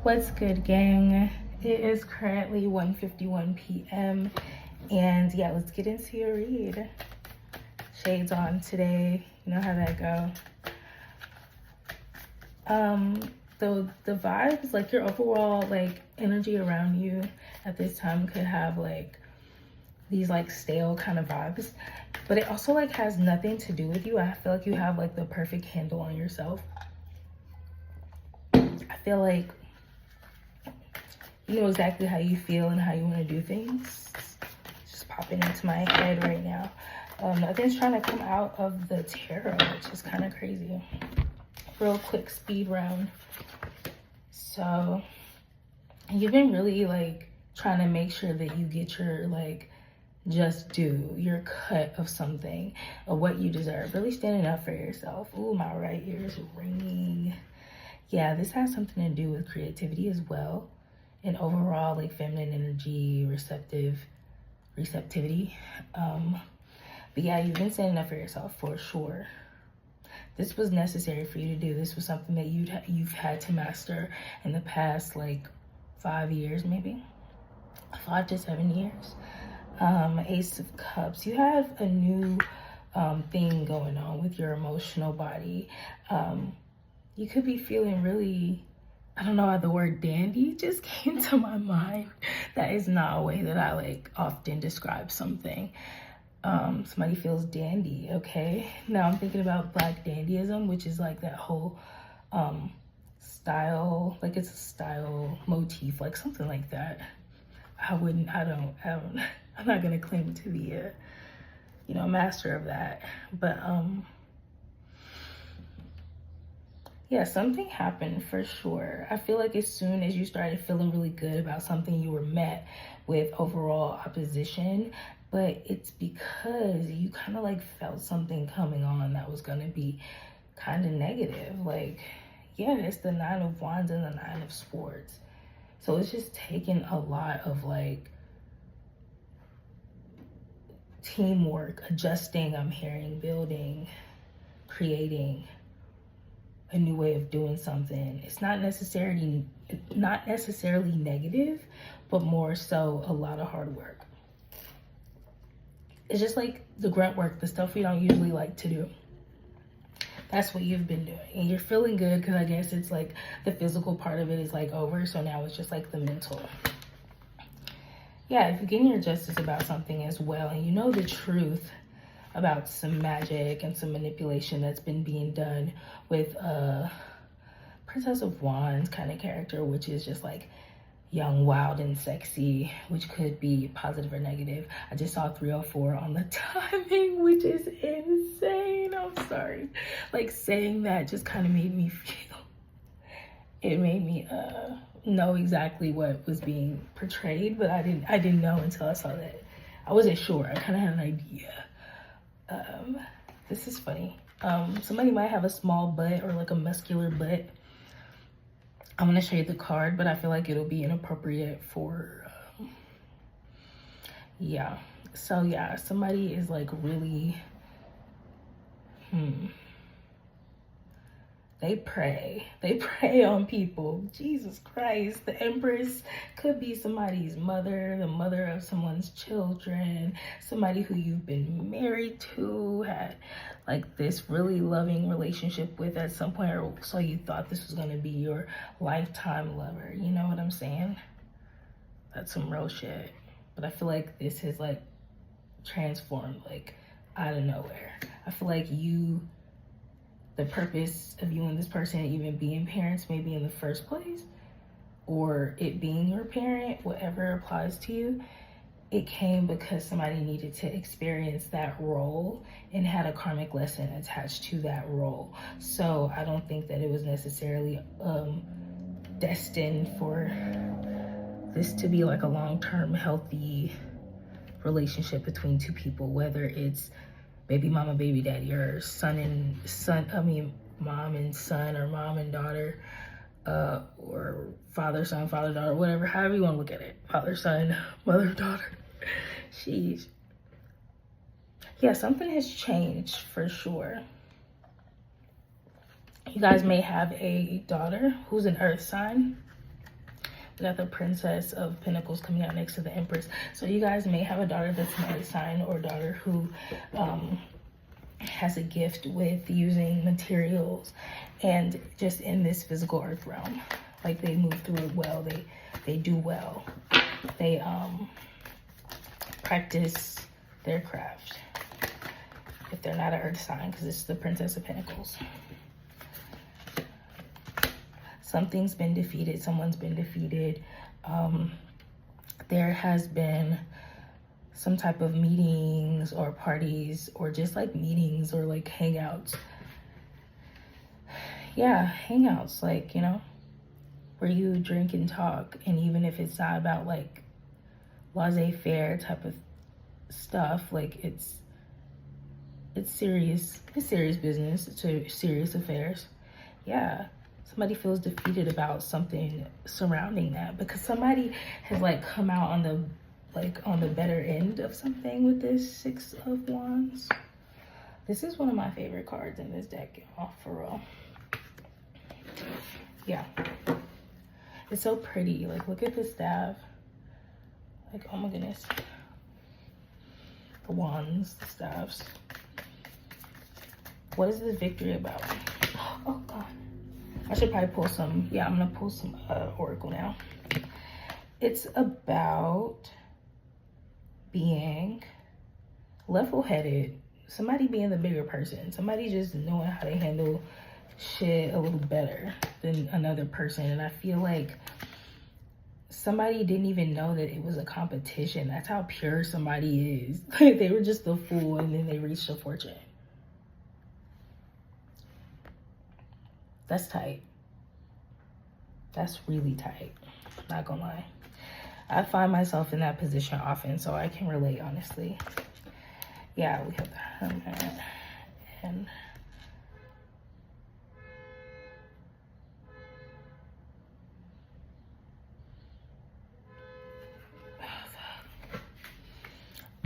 What's good, gang? It is currently 1:51 p.m. and yeah, let's get into your read. Shades on today, you know how that go. The vibes, like your overall like energy around you at this time could have like these like stale kind of vibes, but it also like has nothing to do with you. I feel like you have like the perfect handle on yourself. I feel like you know exactly how you feel and how you want to do things. It's just popping into my head right now. Nothing's trying to come out of the tarot, which is kind of crazy. Real quick speed round. So you've been really like trying to make sure that you get your like just due, your cut of something, of what you deserve. Really standing up for yourself. Ooh, my right ear is ringing. Yeah, this has something to do with creativity as well. And overall like feminine energy, receptivity. But yeah, you've been standing up for yourself for sure. This was necessary for you to do. This was something that you've had to master in the past like 5 years, maybe 5 to 7 years. Ace of Cups. You have a new thing going on with your emotional body. You could be feeling really, I don't know how the word dandy just came to my mind. That is not a way that I like often describe something. Somebody feels dandy, okay? Now I'm thinking about Black dandyism, which is like that whole style, like it's a style motif, like something like that. I'm not gonna claim to be a, you know, master of that, but yeah, something happened for sure. I feel like as soon as you started feeling really good about something, you were met with overall opposition, but it's because you kind of like felt something coming on that was gonna be kind of negative. Like, yeah, it's the Nine of Wands and the Nine of Swords. So it's just taking a lot of like teamwork, adjusting, I'm hearing, building, creating a new way of doing something. It's not necessarily negative, but more so a lot of hard work. It's just like the grunt work, the stuff we don't usually like to do. That's what you've been doing, and you're feeling good because I guess it's like the physical part of it is like over, so now it's just like the mental. Yeah, if you're getting your justice about something as well, and you know the truth about some magic and some manipulation that's been being done with a Princess of Wands kind of character, which is just like young, wild, and sexy, which could be positive or negative. I just saw 304 on the timing, which is insane. I'm sorry. Like saying that just kind of made me feel, it made me know exactly what was being portrayed, but I didn't know until I saw that. I wasn't sure. I kind of had an idea. This is funny. Somebody might have a small butt or like a muscular butt. I'm gonna show you the card, but I feel like it'll be inappropriate for, yeah. So yeah, somebody is like really, they prey on people. Jesus Christ. The Empress could be somebody's mother, the mother of someone's children, somebody who you've been married to, had like this really loving relationship with at some point, or so you thought this was going to be your lifetime lover. You know what I'm saying? That's some real shit. But I feel like this is like transformed like out of nowhere. I feel like the purpose of you and this person even being parents, maybe in the first place, or it being your parent, whatever applies to you, it came because somebody needed to experience that role and had a karmic lesson attached to that role. So I don't think that it was necessarily destined for this to be like a long-term healthy relationship between two people, whether it's baby mama, baby daddy, or mom and son, or mom and daughter, or father, son, father, daughter, whatever, however you want to look at it. Father, son, mother, daughter. Sheesh. Yeah, something has changed for sure. You guys may have a daughter who's an earth sign. We got the Princess of Pentacles coming out next to the Empress. So you guys may have a daughter that's an earth sign, or a daughter who has a gift with using materials and just in this physical earth realm. Like they move through it well. They do well. They practice their craft. If they're not an earth sign, because it's the Princess of Pentacles. Something's been defeated. Someone's been defeated. There has been some type of meetings or parties, or just like meetings or like hangouts. Yeah, hangouts, like, you know, where you drink and talk. And even if it's not about like laissez-faire type of stuff, like it's serious business. It's serious affairs. Yeah, somebody feels defeated about something surrounding that, because somebody has like come out on the better end of something with this Six of Wands. This is one of my favorite cards in this deck, y'all, for real. Yeah, it's so pretty. Like, look at the staff. Like, oh my goodness, the wands, the staffs. What is this victory about? Oh God, I should probably pull some. Yeah, I'm gonna pull some oracle now. It's about being level-headed, somebody being the bigger person, somebody just knowing how to handle shit a little better than another person. And I feel like somebody didn't even know that it was a competition. That's how pure somebody is. They were just a fool, and then they reached a fortune. That's tight. That's really tight, not gonna lie. I find myself in that position often, so I can relate, honestly. Yeah, we have the Hermit, and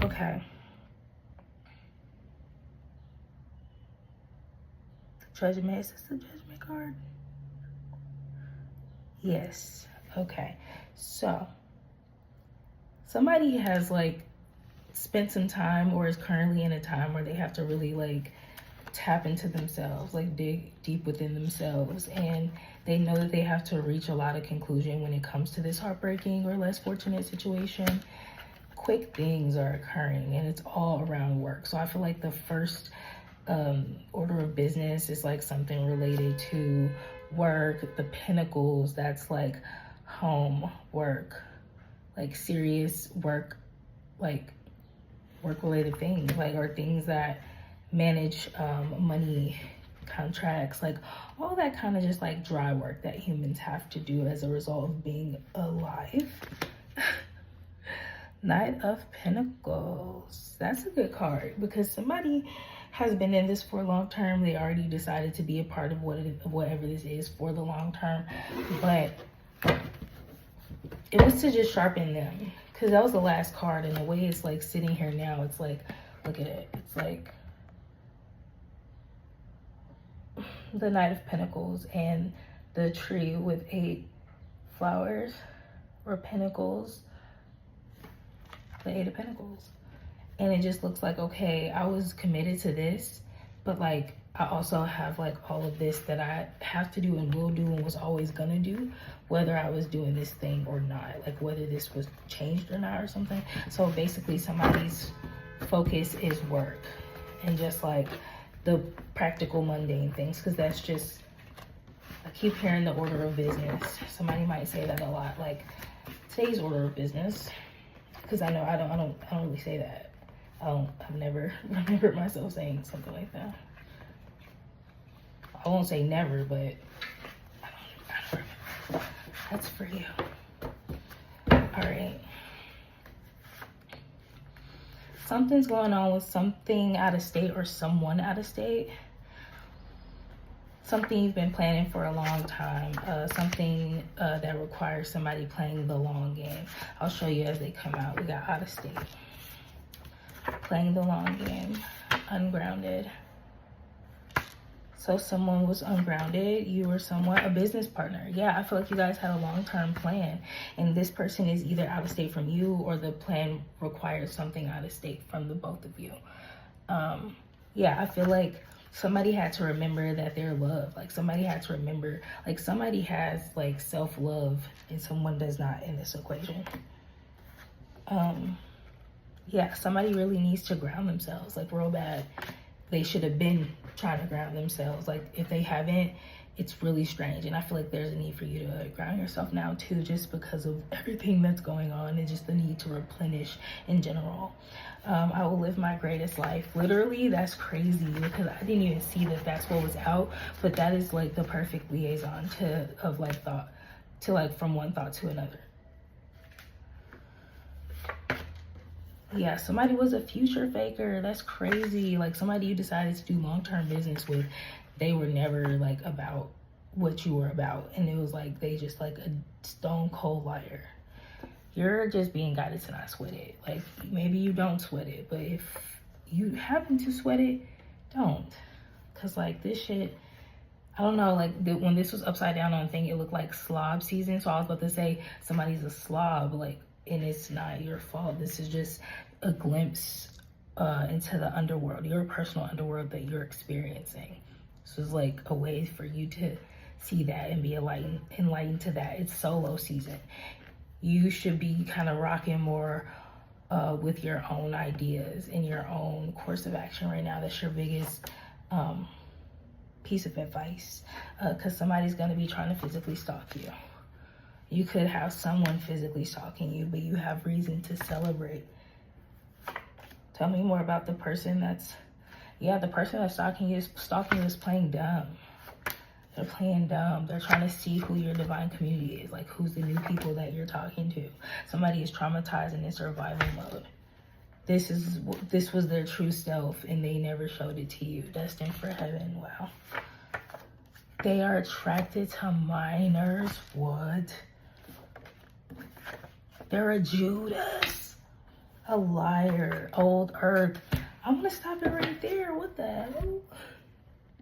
okay. Judgment, is this the Judgment card? Yes. Okay. So somebody has like spent some time, or is currently in a time where they have to really like tap into themselves, like dig deep within themselves, and they know that they have to reach a lot of conclusion when it comes to this heartbreaking or less fortunate situation. Quick things are occurring, and it's all around work. So I feel like the first order of business is like something related to work. The Pentacles, that's like home, work, like serious work, like work related things, like, or things that manage money, contracts, like all that kind of just like dry work that humans have to do as a result of being alive. Knight of Pentacles, that's a good card, because somebody has been in this for long term. They already decided to be a part of whatever this is for the long term, but it was to just sharpen them, because that was the last card. And the way it's like sitting here now, it's like, look at it, it's like the Knight of Pentacles and the tree with 8 flowers or pentacles, the 8 of Pentacles. And it just looks like, okay, I was committed to this, but like I also have like all of this that I have to do and will do and was always gonna do, whether I was doing this thing or not, like whether this was changed or not or something. So basically somebody's focus is work and just like the practical mundane things, because that's just, I keep hearing the order of business. Somebody might say that a lot, like today's order of business, because I know I don't really say that. I've never remembered myself saying something like that. I won't say never, but I don't remember. That's for you. All right. Something's going on with something out of state or someone out of state. Something you've been planning for a long time. Something that requires somebody playing the long game. I'll show you as they come out. We got out of state, playing the long game, ungrounded, So someone was ungrounded. You were somewhat a business partner. Yeah, I feel like you guys had a long-term plan. And this person is either out of state from you, or the plan requires something out of state from the both of you. Yeah, I feel like somebody had to remember that they're loved. Like somebody had to remember, like somebody has like self-love and someone does not in this equation. Yeah, somebody really needs to ground themselves, like real bad. They should have been trying to ground themselves. Like if they haven't, it's really strange. And I feel like there's a need for you to ground yourself now too, just because of everything that's going on and just the need to replenish in general. I will live my greatest life. Literally, that's crazy because I didn't even see that that's what was out, but that is like the perfect liaison of like thought to like from one thought to another. Yeah, somebody was a future faker. That's crazy. Like somebody you decided to do long-term business with, they were never like about what you were about. And it was like, they just like a stone cold liar. You're just being guided to not sweat it. Like maybe you don't sweat it, but if you happen to sweat it, don't. Cause like this shit, I don't know, like when this was upside down on thing, it looked like slob season. So I was about to say somebody's a slob, like, and it's not your fault. This is just a glimpse into the underworld, your personal underworld that you're experiencing. This is like a way for you to see that and be enlightened to that. It's solo season. You should be kind of rocking more with your own ideas and your own course of action right now. That's your biggest piece of advice, because somebody's going to be trying to physically stalk you. You could have someone physically stalking you, but you have reason to celebrate. Tell me more about the person that's, yeah, the person that's stalking you is playing dumb. They're playing dumb. They're trying to see who your divine community is, like who's the new people that you're talking to. Somebody is traumatized and in survival mode. This was their true self and they never showed it to you. Destined for heaven. Wow. They are attracted to minors. What? They're a Judas, a liar, old earth. I'm gonna stop it right there. What the hell?